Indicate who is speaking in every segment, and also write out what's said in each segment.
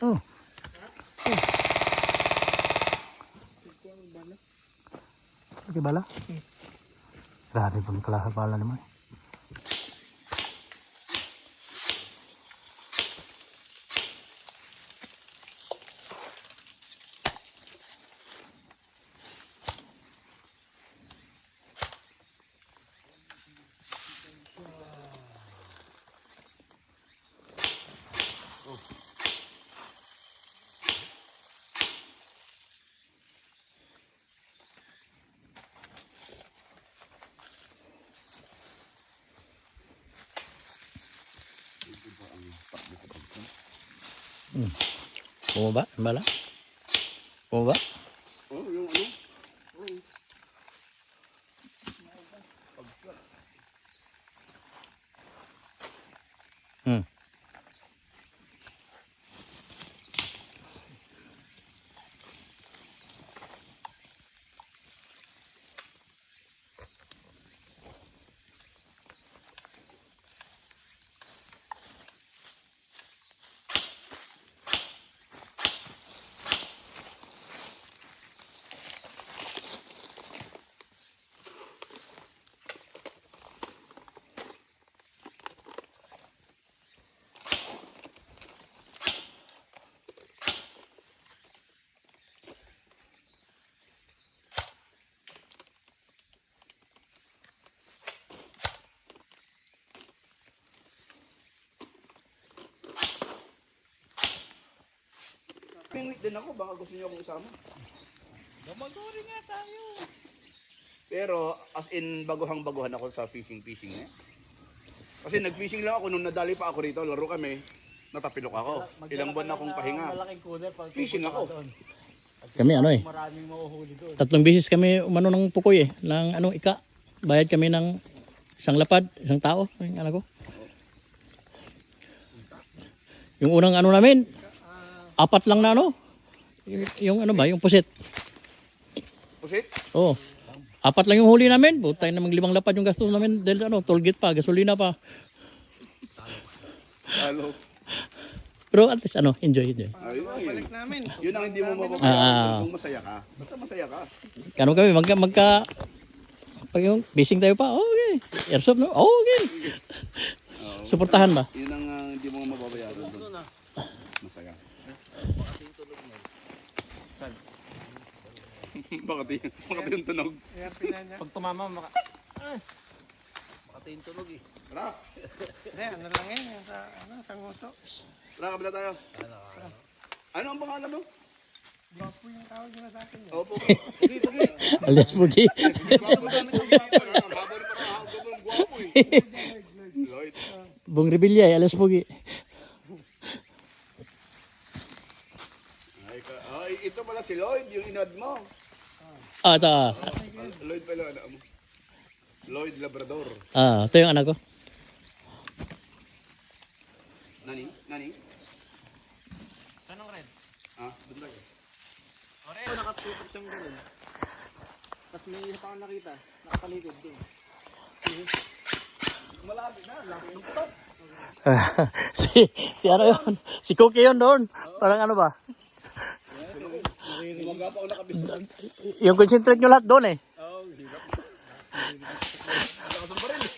Speaker 1: Oh. Lagi bala? Grabe pun kalah bala naman. Bumaba? Bala? Bumaba?
Speaker 2: Oh, yung ano?
Speaker 1: Hmm.
Speaker 2: Pingwit din ako, baka gusto niyo akong isama.
Speaker 3: Gumaguri nga tayo.
Speaker 2: Pero as in baguhang-baguhan ako sa fishing eh. Kasi nag-fishing lang ako nung nadali pa ako rito, laro kami. Natapilok ako. Ilang buwan na akong pahinga.
Speaker 3: Malaking cooler pag
Speaker 2: Fishing ako.
Speaker 1: Kami ano eh.
Speaker 3: Maraming mauhuli doon.
Speaker 1: 3 beses kami umano ng pukoy eh. Ng ano, ika. Bayad kami ng isang lapad, isang tao. Yung anak ko. Yung unang ano namin, 4 lang na ano. Yung ano ba, yung pusit.
Speaker 2: Pusit?
Speaker 1: Oo. 4 lang yung huli namin. Butay na 5 lapad yung gastos namin dahil ano, toll gate pa, gasolina pa.
Speaker 2: Halo.
Speaker 1: Pero at least ano, enjoy.
Speaker 2: Ayun.
Speaker 3: Balik namin.
Speaker 2: Yun ang hindi mo mapapayagan kung masaya ka. Basta masaya ka.
Speaker 1: Kano kami, pag yung bising tayo pa, okay. Airsoft no, okay. Suportahan ba?
Speaker 2: Yun ang hindi mo mapapayagan doon. Masaya. Bakit yung tunog?
Speaker 3: Pag tumama, makati yung tunog eh.
Speaker 2: Tara!
Speaker 3: Hindi, ano lang eh, sa nguso.
Speaker 2: Tara, kabila tayo. Ano ang pangalan mo?
Speaker 3: Gwapo yung tawag nila sa akin.
Speaker 2: Opo. Pugi.
Speaker 1: Alias Pugi.
Speaker 2: Gwapo namin ang gwapo. Habang pa na ako ng gwapo eh. Lloyd.
Speaker 1: Bong Rebilla, alias Pugi.
Speaker 2: Ay, ito pala si Lloyd, yung inad mo.
Speaker 1: Ah, ito.
Speaker 2: Lloyd pala, anak mo. Lloyd Labrador.
Speaker 1: Ah, ito yung anak ko.
Speaker 2: Nani?
Speaker 3: Anong red?
Speaker 2: Doon tayo.
Speaker 3: Ore, nakatutok siyang ganun. Tapos may isa pa akong nakita, nakapaligid doon.
Speaker 2: Malapit na, lapit ng putok.
Speaker 1: si ano yun? Si Cookie yun doon. Parang ano ba?
Speaker 2: Umaga pa ako nakabisa.
Speaker 1: Yung concentrate nyo lahat doon eh.
Speaker 2: Oo, hirap. Nakasang pa rin eh.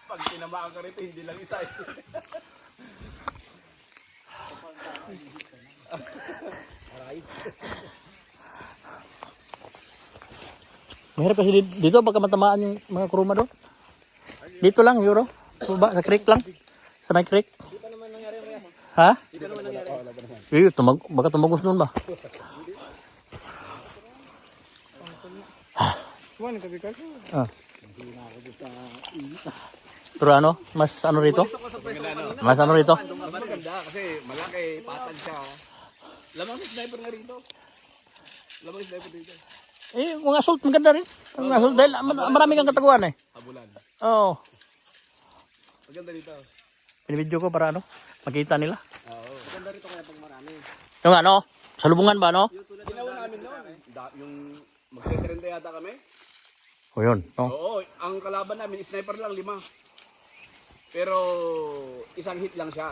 Speaker 2: Pag tinamaan ka rito, hindi lang isa eh.
Speaker 1: Mahirap kasi dito baka matamaan yung mga kuruma doon. Dito lang, Euro. Sa creek lang. Sa may creek. Ha? Baka tumagos doon ba? Ah. Pero ano? Mas ano rito? Mas ano rito?
Speaker 2: Maganda kasi malaki, patag siya. Lamang sniper nga rito. Lamang sniper dito.
Speaker 1: Eh, mga assault maganda rin. Mga assault dahil marami kang kataguan eh.
Speaker 2: Habulan.
Speaker 1: Oo.
Speaker 2: Maganda dito.
Speaker 1: Pinibidyo ko para ano? Makita nila.
Speaker 2: Oo. Maganda rito kaya pag marami.
Speaker 1: Yung ano? Sa lubungan ba no?
Speaker 2: Ginawa namin noon. Yung magte-30 yata kami.
Speaker 1: O yun, no?
Speaker 2: Oo, ang kalaban namin, sniper lang, 5. Pero isang hit lang siya,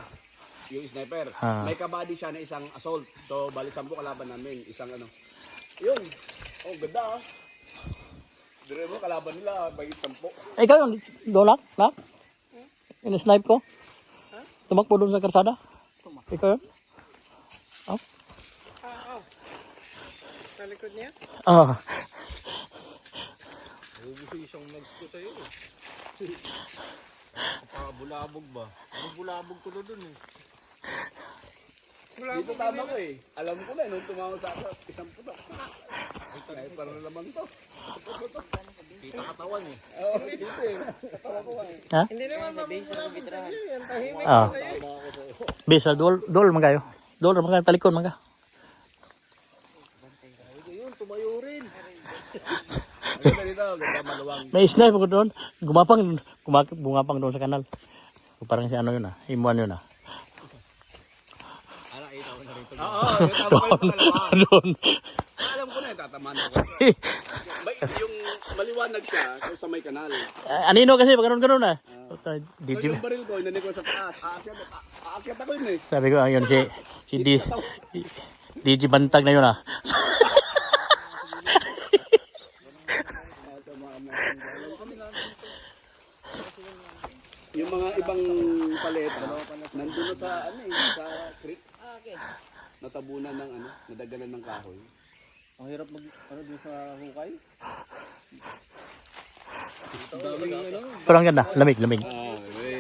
Speaker 2: yung sniper.
Speaker 1: Ah.
Speaker 2: May kabady siya na isang assault. So, bali 10 kalaban namin, isang ano. Yun. Oh, ganda ah. Dire mo, kalaban nila, may 10.
Speaker 1: Ikaw yung doon nak? In-snipe ko? Tumakbo doon sa karsada? Ikaw yun? Oh?
Speaker 3: Sa likod niya?
Speaker 1: Ah.
Speaker 3: Gusto isang nagko sa'yo eh. Bulabog ba? Ano bulabog ko na dun eh?
Speaker 2: Dito tama ko eh. Alam ko na, nung tumawag sa akin, isang putok. Sniper na naman to.
Speaker 3: Kita katawan eh.
Speaker 2: Oo, dito eh. Katawa ko eh.
Speaker 1: Ha?
Speaker 3: Hindi naman mabulabog sa'yo. Yan tahimik
Speaker 1: Ah.
Speaker 3: sa'yo.
Speaker 1: Bisa, dol man kayo. Dol man kayo, talikod man ka.
Speaker 3: Yun, tumayo rin.
Speaker 2: Ganda dito, ganda maluwang.
Speaker 1: May snipe ko doon. Gumapang doon sa kanal. Parang si ano yun ah. Imuan yun ah.
Speaker 3: Nakita ko na rito.
Speaker 2: Oo, tama kayo pangalawa.
Speaker 1: Doon.
Speaker 2: Alam ko na yung tatamaan ako. Yung maliwanag siya, so sa may kanal.
Speaker 1: Anino kasi, pag ganun ah.
Speaker 2: So yung baril ko, inanin ko sa taas. Aakyat ako yun eh.
Speaker 1: Sabi ko, ayun si DJ Bantag na yun ah.
Speaker 2: Yung mga ibang paleta, nandun na sa ano eh, sa creek. Natabunan ng ano, nadagalan ng kahoy.
Speaker 3: Ang hirap mag, ano dun sa hukay? Daming ano.
Speaker 1: Pero ang ganda, lamig.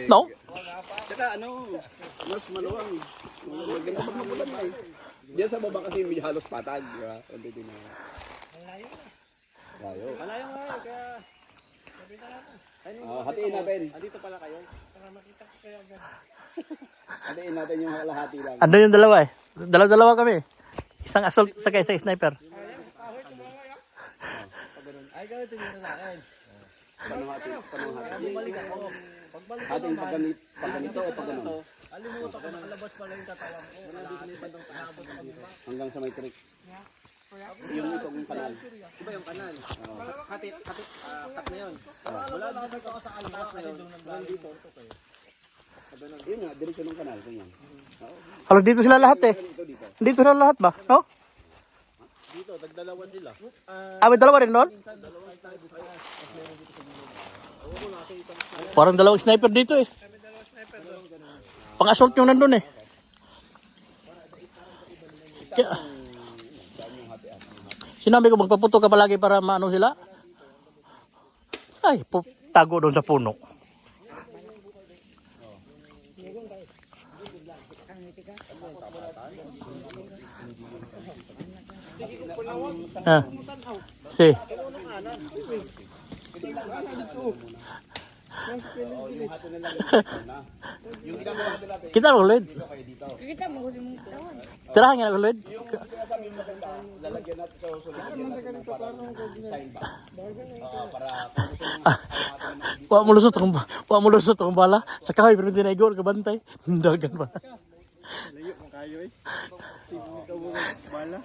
Speaker 1: No?
Speaker 2: Tsaka ano, mas maluwang. Maganda pag mabulan na eh. Diyan sa baba kasi medyo halos patag, di ba? Hindi din na. Layo.
Speaker 3: Malayo nga eh, kaya...
Speaker 2: Hatiin natin.
Speaker 3: Dito pala kayo. Para makita ko kaya agad.
Speaker 2: Hatiin natin yung kalahati lang.
Speaker 1: Ando yung dalawa eh. Dalawa kami. Isang assault sa isang sniper.
Speaker 3: Ay, gawin ito sa akin.
Speaker 2: Tanong hati.
Speaker 3: Bumalik ako. Pagbalik
Speaker 2: Hating pag ganito o pag ganun?
Speaker 3: alimutan ko, nakalabas pala yung tatawan ko. Wala dito na ibang panabot sa baba.
Speaker 2: Hanggang sa may creek. Yung itong kanal.
Speaker 3: Iba yung kanal. Cut na yun. Wala dito ako sa alabas na yun. Wala dito.
Speaker 2: Yun nga, direksyon ng kanal. Ganyan.
Speaker 1: Halos dito sila lahat eh.
Speaker 2: Ito dito.
Speaker 1: Dito sila lahat ba? No?
Speaker 3: Dito, dagdalawa sila.
Speaker 1: May dalawa rin doon? Parang dalawang sniper dito eh. Pang-assault yung nandun eh. Kaya, sinabi ko magpaputo ka palagi para maano sila. Ay, tago doon sa puno. Ah. Si. Kita mo ulit.
Speaker 4: Kita mo kasi mong tawan.
Speaker 1: Tirahan nga ulit.
Speaker 2: Sinasabi mo maganda, lalagyan natin sa susunod. Lagyan natin ng parang design ba? Para kung gusto mo
Speaker 1: Wa mo lusot ang bala. Sa kahoy pero hindi na igor kabantay. Dagan ba?
Speaker 3: Layo mo kayo eh. Sige, ikaw mo bala.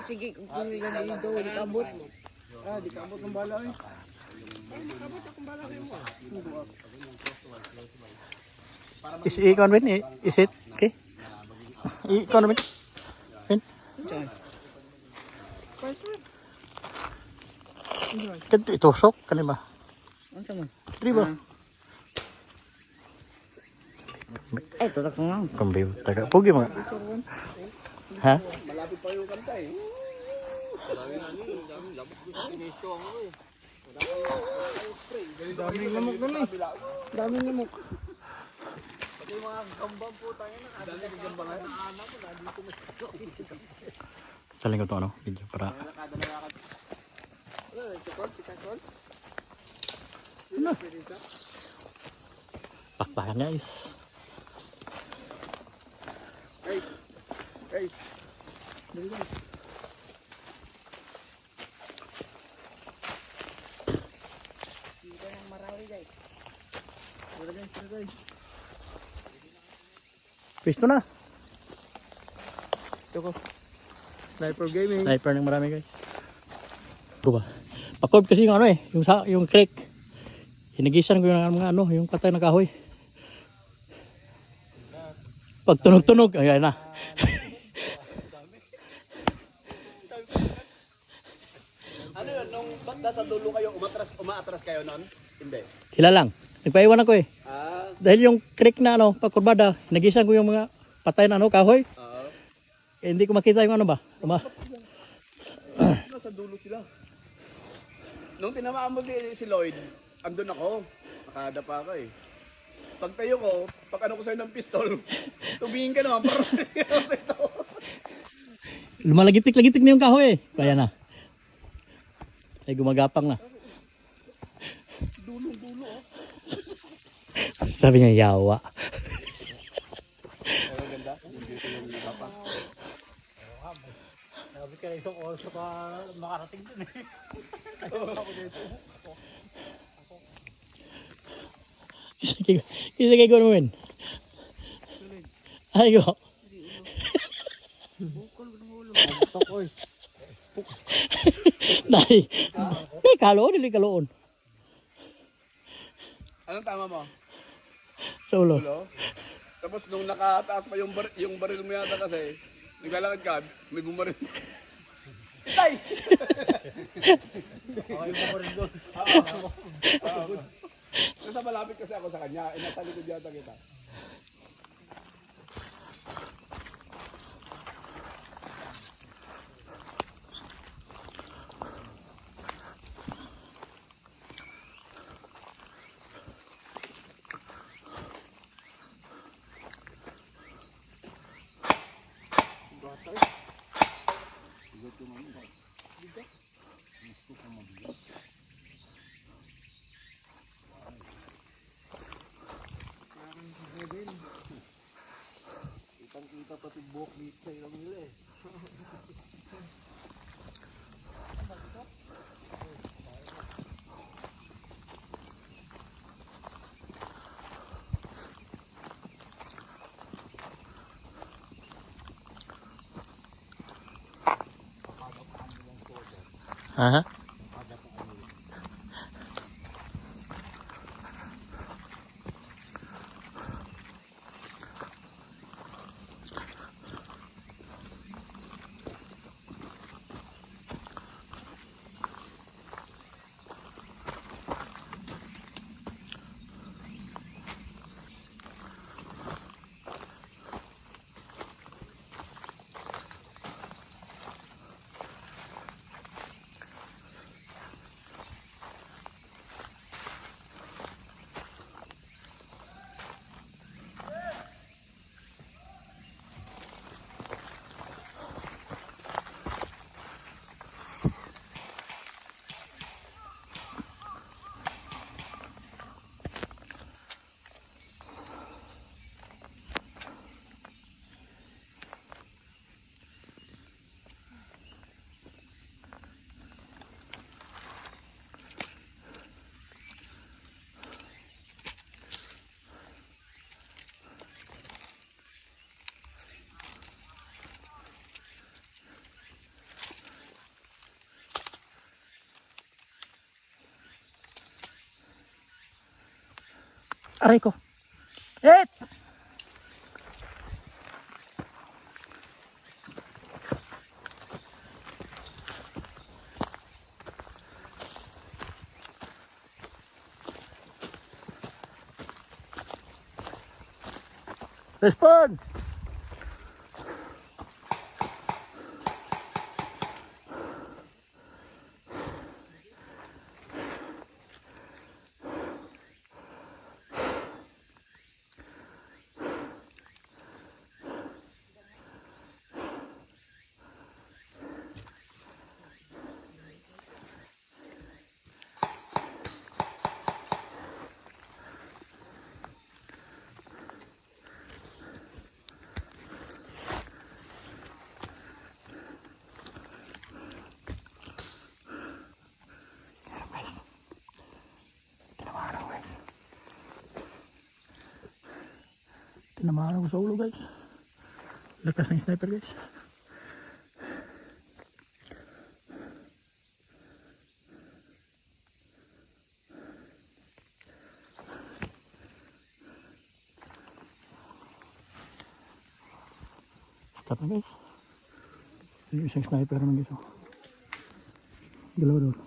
Speaker 4: Sige, kung ganito, di kabot.
Speaker 3: Di kabot ng bala eh.
Speaker 1: Ikaw Win? Is it? Okay. Ikaw Win? Win? Kanto itusok kanima.
Speaker 4: Ano naman?
Speaker 1: Di ba?
Speaker 4: Ay, tutak ko nga.
Speaker 1: Kambiyo taga. Pugi mga. Ha?
Speaker 2: malapit pa yung kanta eh.
Speaker 3: Daming lamok doon eh. Daming lamok.
Speaker 1: Saling ko to ano? Video para. Ano? Pakpakan guys.
Speaker 2: Hey,
Speaker 1: Pisto na.
Speaker 3: Sniper gaming.
Speaker 1: Sniper ng marami guys. Ito ba? Pakob kasi yung ano eh, yung creek. Hinigisan ko yung mga ano, yung patay na kahoy. Pag tunog-tunog, ayan na.
Speaker 2: Ano yun, nung ba't nasa dulo kayo, umaatras kayo nun? Hindi.
Speaker 1: Sila lang. Nagpaiwan ako eh.
Speaker 2: Ah,
Speaker 1: Dahil yung creek na ano, pagkurbada, hinigisan ko yung mga patay na ano, kahoy.
Speaker 2: oo.
Speaker 1: Eh, hindi ko makita yung ano ba.
Speaker 2: Nasa dulo sila. Nung tinamaan mo si Lloyd, andun ako. Nakadapa ako eh. Pag tayo ko, pag ano ko sa'yo ng pistol, tumingin ka naman, parang
Speaker 1: Lumalagitik-lagitik na yung kahoy eh. Kaya na. Ay gumagapang na.
Speaker 2: Dulo-dulo oh.
Speaker 1: Sabi niya, yawa.
Speaker 3: Sabi ka isang oras pa makarating dun eh.
Speaker 1: Isa kay Gunwin. Ay go.
Speaker 3: Tokoy.
Speaker 1: Dahil. Di kaloon, hindi kaloon.
Speaker 2: Anong tama mo?
Speaker 1: Sa ulo.
Speaker 2: Dulo? Tapos nung nakataas pa yung baril mo yata kasi, naglalakad ka, may bumaril. Tay!
Speaker 3: Okay mo rin doon.
Speaker 2: Nasa malapit kasi ako sa kanya, nasa likod yata kita.
Speaker 3: Kitang-kita pati buhok dito sa ilang nila eh.
Speaker 1: Aha. Aray ko. Et! Respond! Tinamaan ako sa ulo guys. Lakas ng sniper guys. Stop na guys. Yung isang sniper naman dito. Dalawa doon.